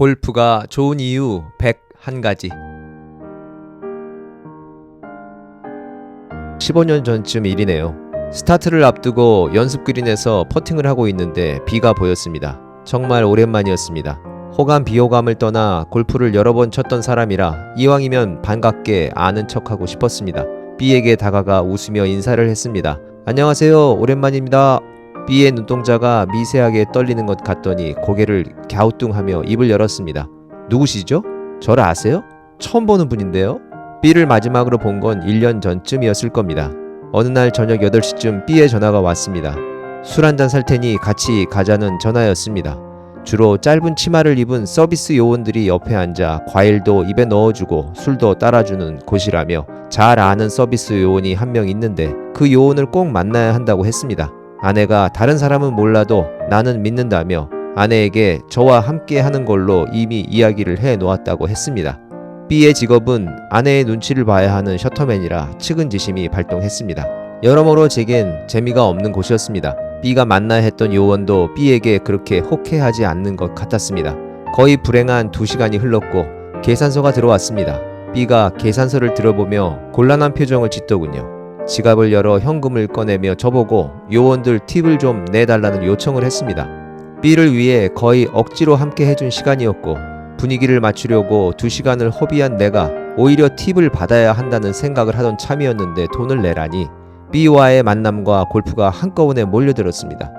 골프가 좋은 이유 101가지. 15년 전쯤 일이네요. 스타트를 앞두고 연습 그린에서 퍼팅을 하고 있는데 비가 보였습니다. 정말 오랜만이었습니다. 호감 비호감을 떠나 골프를 여러 번 쳤던 사람이라 이왕이면 반갑게 아는 척하고 싶었습니다. B에게 다가가 웃으며 인사를 했습니다. 안녕하세요, 오랜만입니다. B의 눈동자가 미세하게 떨리는 것 같더니 고개를 갸우뚱하며 입을 열었습니다. 누구시죠? 저를 아세요? 처음 보는 분인데요? B를 마지막으로 본 건 1년 전쯤이었을 겁니다. 어느 날 저녁 8시쯤 B의 전화가 왔습니다. 술 한잔 살 테니 같이 가자는 전화였습니다. 주로 짧은 치마를 입은 서비스 요원들이 옆에 앉아 과일도 입에 넣어주고 술도 따라주는 곳이라며 잘 아는 서비스 요원이 한 명 있는데 그 요원을 꼭 만나야 한다고 했습니다. 아내가 다른 사람은 몰라도 나는 믿는다며 아내에게 저와 함께 하는 걸로 이미 이야기를 해 놓았다고 했습니다. B의 직업은 아내의 눈치를 봐야 하는 셔터맨이라 측은지심이 발동했습니다. 여러모로 제겐 재미가 없는 곳이었습니다. B가 만나야 했던 요원도 B에게 그렇게 호쾌하지 않는 것 같았습니다. 거의 불행한 2시간이 흘렀고 계산서가 들어왔습니다. B가 계산서를 들어보며 곤란한 표정을 짓더군요. 지갑을 열어 현금을 꺼내며 저보고 요원들 팁을 좀 내달라는 요청을 했습니다. B를 위해 거의 억지로 함께 해준 시간이었고 분위기를 맞추려고 2시간을 허비한 내가 오히려 팁을 받아야 한다는 생각을 하던 참이었는데 돈을 내라니 B와의 만남과 골프가 한꺼번에 몰려들었습니다.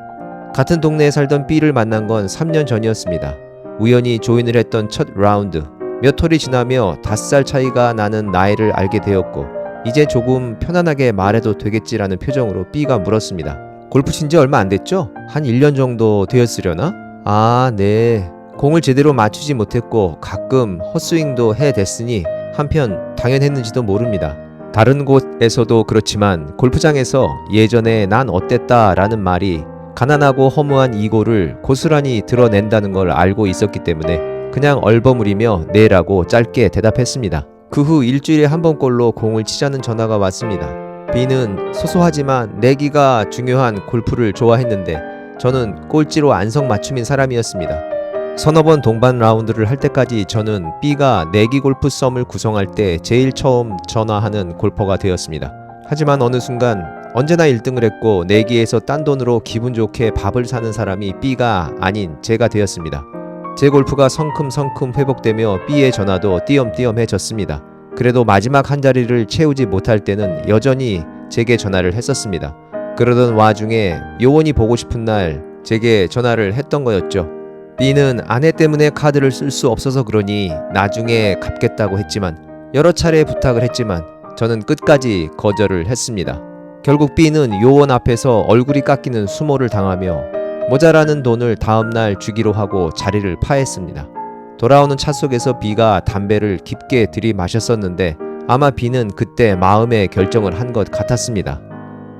같은 동네에 살던 B를 만난 건 3년 전이었습니다. 우연히 조인을 했던 첫 라운드, 몇 홀이 지나며 5살 차이가 나는 나이를 알게 되었고 이제 조금 편안하게 말해도 되겠지라는 표정으로 B가 물었습니다. 골프 친지 얼마 안 됐죠? 한 1년 정도 되었으려나? 아, 네. 공을 제대로 맞추지 못했고 가끔 헛스윙도 해댔으니 한편 당연했는지도 모릅니다. 다른 곳에서도 그렇지만 골프장에서 예전에 난 어땠다 라는 말이 가난하고 허무한 이고를 고스란히 드러낸다는 걸 알고 있었기 때문에 그냥 얼버무리며 네라고 짧게 대답했습니다. 그 후 일주일에 한 번꼴로 공을 치자는 전화가 왔습니다. B는 소소하지만 내기가 중요한 골프를 좋아했는데 저는 꼴찌로 안성맞춤인 사람이었습니다. 서너 번 동반 라운드를 할 때까지 저는 B가 내기 골프 썸을 구성할 때 제일 처음 전화하는 골퍼가 되었습니다. 하지만 어느 순간 언제나 1등을 했고 내기에서 딴 돈으로 기분 좋게 밥을 사는 사람이 B가 아닌 제가 되었습니다. 제 골프가 성큼성큼 회복되며 B의 전화도 띄엄띄엄해졌습니다. 그래도 마지막 한 자리를 채우지 못할 때는 여전히 제게 전화를 했었습니다. 그러던 와중에 요원이 보고 싶은 날 제게 전화를 했던 거였죠. B는 아내 때문에 카드를 쓸 수 없어서 그러니 나중에 갚겠다고 했지만 여러 차례 부탁을 했지만 저는 끝까지 거절을 했습니다. 결국 B는 요원 앞에서 얼굴이 깎이는 수모를 당하며 모자라는 돈을 다음날 주기로 하고 자리를 파했습니다. 돌아오는 차 속에서 B가 담배를 깊게 들이마셨었는데 아마 B는 그때 마음의 결정을 한 것 같았습니다.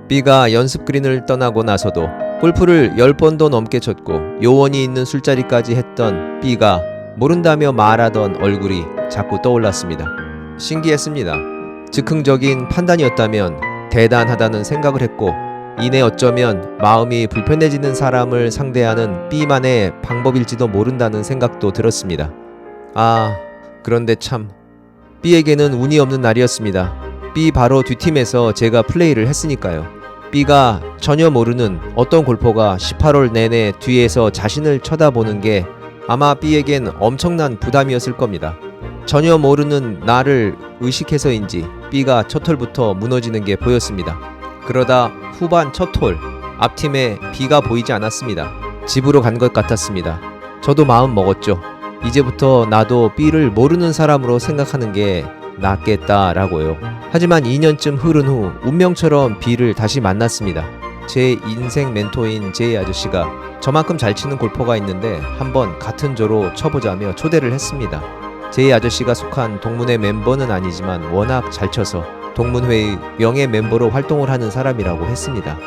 B가 연습 그린을 떠나고 나서도 골프를 10번도 넘게 쳤고 요원이 있는 술자리까지 했던 B가 모른다며 말하던 얼굴이 자꾸 떠올랐습니다. 신기했습니다. 즉흥적인 판단이었다면 대단하다는 생각을 했고 이내 어쩌면 마음이 불편해지는 사람을 상대하는 B만의 방법일지도 모른다는 생각도 들었습니다. 아, 그런데 참 B에게는 운이 없는 날이었습니다. B 바로 뒷팀에서 제가 플레이를 했으니까요. B가 전혀 모르는 어떤 골퍼가 18홀 내내 뒤에서 자신을 쳐다보는 게 아마 B에겐 엄청난 부담이었을 겁니다. 전혀 모르는 나를 의식해서인지 B가 첫 홀부터 무너지는 게 보였습니다. 그러다 후반 첫 홀, 앞팀에 B가 보이지 않았습니다. 집으로 간 것 같았습니다. 저도 마음 먹었죠. 이제부터 나도 B를 모르는 사람으로 생각하는 게 낫겠다라고요. 하지만 2년쯤 흐른 후 운명처럼 B를 다시 만났습니다. 제 인생 멘토인 제이 아저씨가 저만큼 잘 치는 골퍼가 있는데 한번 같은 조로 쳐보자며 초대를 했습니다. 제이 아저씨가 속한 동문회 멤버는 아니지만 워낙 잘 쳐서 동문회의 명예 멤버로 활동을 하는 사람이라고 했습니다.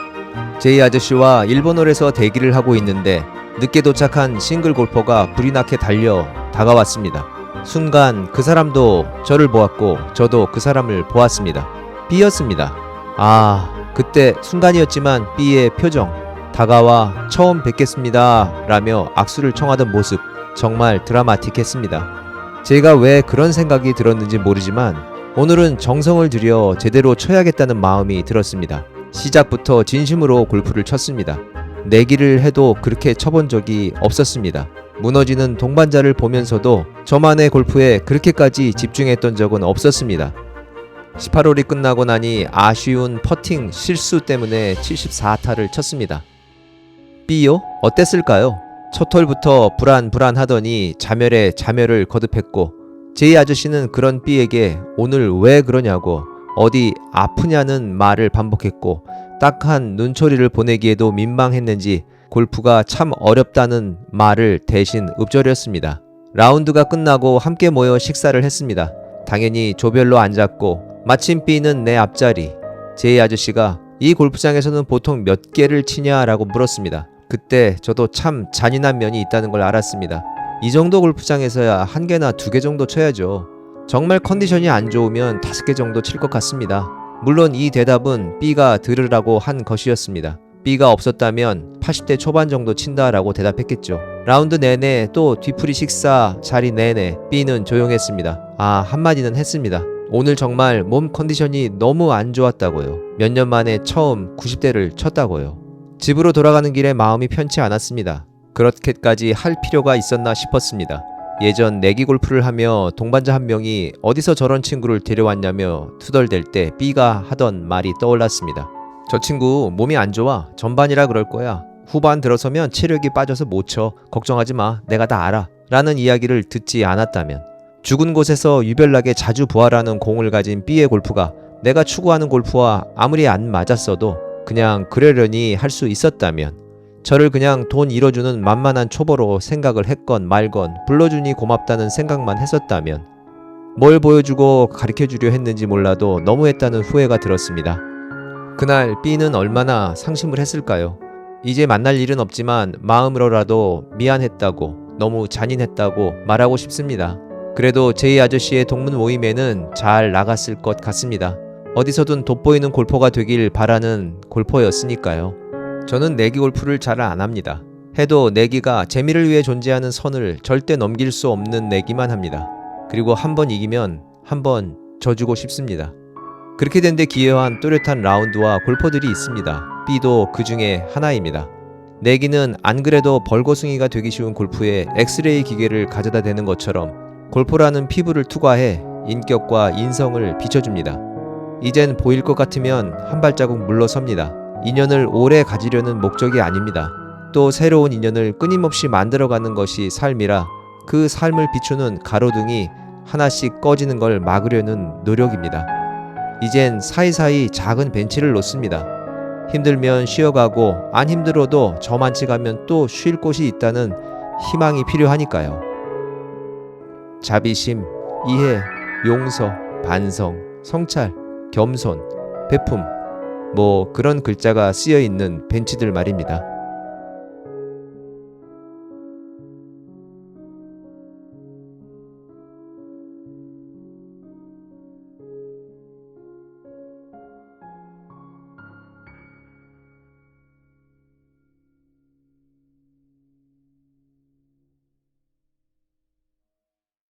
제이 아저씨와 일본홀에서 대기를 하고 있는데 늦게 도착한 싱글 골퍼가 불이 나게 달려 다가왔습니다. 순간 그 사람도 저를 보았고 저도 그 사람을 보았습니다. B였습니다. 아, 그때 순간이었지만 B의 표정, 다가와 처음 뵙겠습니다 라며 악수를 청하던 모습, 정말 드라마틱했습니다. 제가 왜 그런 생각이 들었는지 모르지만 오늘은 정성을 들여 제대로 쳐야겠다는 마음이 들었습니다. 시작부터 진심으로 골프를 쳤습니다. 내기를 해도 그렇게 쳐본 적이 없었습니다. 무너지는 동반자를 보면서도 저만의 골프에 그렇게까지 집중했던 적은 없었습니다. 18홀이 끝나고 나니 아쉬운 퍼팅 실수 때문에 74타를 쳤습니다. B요? 어땠을까요? 첫 홀부터 불안하더니 자멸에 자멸을 거듭했고 제이 아저씨는 그런 B에게 오늘 왜 그러냐고 어디 아프냐는 말을 반복했고 딱한 눈초리를 보내기에도 민망했는지 골프가 참 어렵다는 말을 대신 읊조렸습니다. 라운드가 끝나고 함께 모여 식사를 했습니다. 당연히 조별로 앉았고 마침 B는 내 앞자리. 제이 아저씨가 이 골프장에서는 보통 몇 개를 치냐라고 물었습니다. 그때 저도 참 잔인한 면이 있다는 걸 알았습니다. 이 정도 골프장에서야 한 개나 두 개 정도 쳐야죠. 정말 컨디션이 안 좋으면 5개 정도 칠 것 같습니다. 물론 이 대답은 B가 들으라고 한 것이었습니다. B가 없었다면 80대 초반 정도 친다라고 대답했겠죠. 라운드 내내 또 뒤풀이 식사 자리 내내 B는 조용했습니다. 한마디는 했습니다. 오늘 정말 몸 컨디션이 너무 안 좋았다고요. 몇 년 만에 처음 90대를 쳤다고요. 집으로 돌아가는 길에 마음이 편치 않았습니다. 그렇게까지 할 필요가 있었나 싶었습니다. 예전 내기 골프를 하며 동반자 한 명이 어디서 저런 친구를 데려왔냐며 투덜댈 때 B가 하던 말이 떠올랐습니다. 저 친구 몸이 안 좋아. 전반이라 그럴 거야. 후반 들어서면 체력이 빠져서 못 쳐. 걱정하지 마. 내가 다 알아. 라는 이야기를 듣지 않았다면 죽은 곳에서 유별나게 자주 부활하는 공을 가진 B의 골프가 내가 추구하는 골프와 아무리 안 맞았어도 그냥 그러려니 할 수 있었다면 저를 그냥 돈 잃어주는 만만한 초보로 생각을 했건 말건 불러주니 고맙다는 생각만 했었다면 뭘 보여주고 가르쳐주려 했는지 몰라도 너무했다는 후회가 들었습니다. 그날 B는 얼마나 상심을 했을까요? 이제 만날 일은 없지만 마음으로라도 미안했다고 너무 잔인했다고 말하고 싶습니다. 그래도 제이 아저씨의 동문 모임에는 잘 나갔을 것 같습니다. 어디서든 돋보이는 골퍼가 되길 바라는 골퍼였으니까요. 저는 내기 골프를 잘 안 합니다. 해도 내기가 재미를 위해 존재하는 선을 절대 넘길 수 없는 내기만 합니다. 그리고 한 번 이기면 한 번 져주고 싶습니다. 그렇게 된 데 기여한 또렷한 라운드와 골퍼들이 있습니다. B도 그 중에 하나입니다. 내기는 안 그래도 벌거숭이가 되기 쉬운 골프에 엑스레이 기계를 가져다 대는 것처럼 골프라는 피부를 투과해 인격과 인성을 비춰줍니다. 이젠 보일 것 같으면 한 발자국 물러섭니다. 인연을 오래 가지려는 목적이 아닙니다. 또 새로운 인연을 끊임없이 만들어가는 것이 삶이라 그 삶을 비추는 가로등이 하나씩 꺼지는 걸 막으려는 노력입니다. 이젠 사이사이 작은 벤치를 놓습니다. 힘들면 쉬어가고 안 힘들어도 저만치 가면 또 쉴 곳이 있다는 희망이 필요하니까요. 자비심, 이해, 용서, 반성, 성찰, 겸손, 베품, 그런 글자가 쓰여있는 벤치들 말입니다.